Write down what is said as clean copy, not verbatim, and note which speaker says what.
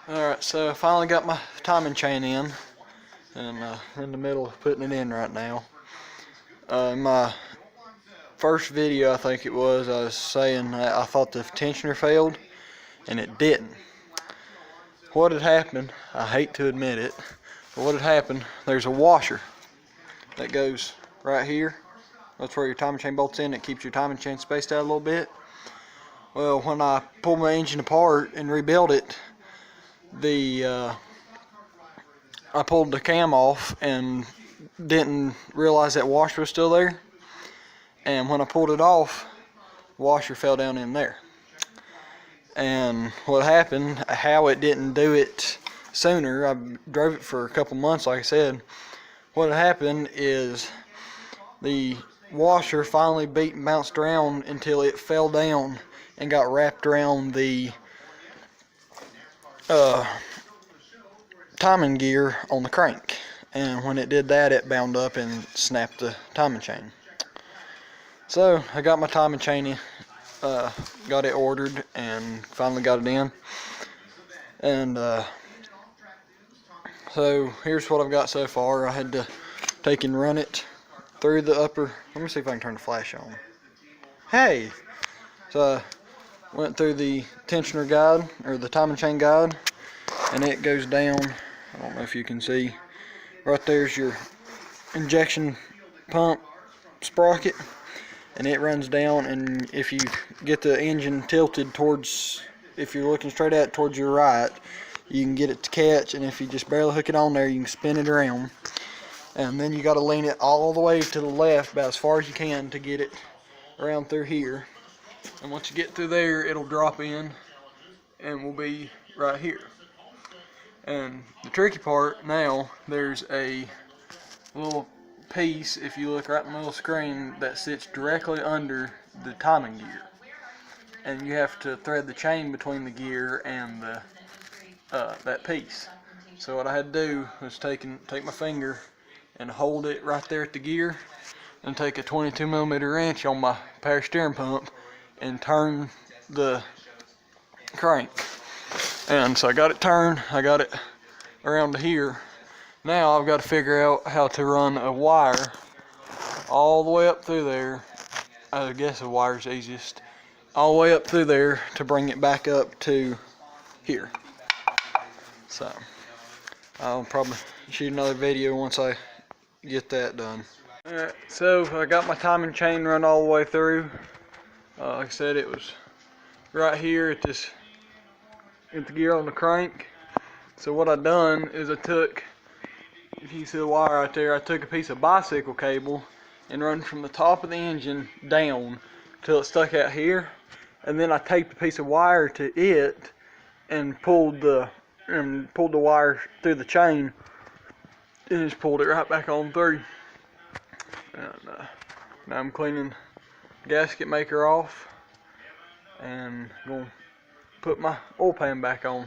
Speaker 1: Alright, so I finally got my timing chain in, and in the middle of putting it in right now. In my first video, I think it was, I was saying that I thought the tensioner failed, and it didn't. What had happened, I hate to admit it, but what had happened, there's a washer that goes right here. That's where your timing chain bolts in. It keeps your timing chain spaced out a little bit. Well, when I pulled my engine apart and rebuilt it, I pulled the cam off and didn't realize that washer was still there. And when I pulled it off, the washer fell down in there. And what happened, how it didn't do it sooner, I drove it for a couple months like I said. What happened is the washer finally beat and bounced around until it fell down and got wrapped around the timing gear on the crank, and when it did that, it bound up and snapped the timing chain. So I got my timing chain in, got it ordered and finally got it in, and so here's what I've got so far. I had to take and run it through the upper, let me see if I can turn the flash on. Hey! So I went through the tensioner guide, or the timing chain guide, and it goes down. I don't know if you can see. Right there's your injection pump sprocket, and it runs down, and if you get the engine tilted towards, if you're looking straight at it towards your right, you can get it to catch, and if you just barely hook it on there, you can spin it around. And then you got to lean it all the way to the left about as far as you can to get it around through here. And once you get through there, it'll drop in and will be right here. And the tricky part now, there's a little piece, if you look right in the middle of the screen, that sits directly under the timing gear. And you have to thread the chain between the gear and the that piece. So what I had to do was take my finger and hold it right there at the gear, and take a 22mm wrench on my power steering pump and turn the crank. And so I got it turned, I got it around to here. Now I've got to figure out how to run a wire all the way up through there. I guess a wire's easiest. All the way up through there to bring it back up to here. So I'll probably shoot another video once I get that done. Alright, so I got my timing chain run all the way through. Like I said, it was right here at the gear on the crank. So what I done is I took, if you see the wire right there, I took a piece of bicycle cable and run from the top of the engine down till it stuck out here, and then I taped a piece of wire to it and pulled the wire through the chain and just pulled it right back on through. And now I'm cleaning the gasket maker off and gonna put my oil pan back on.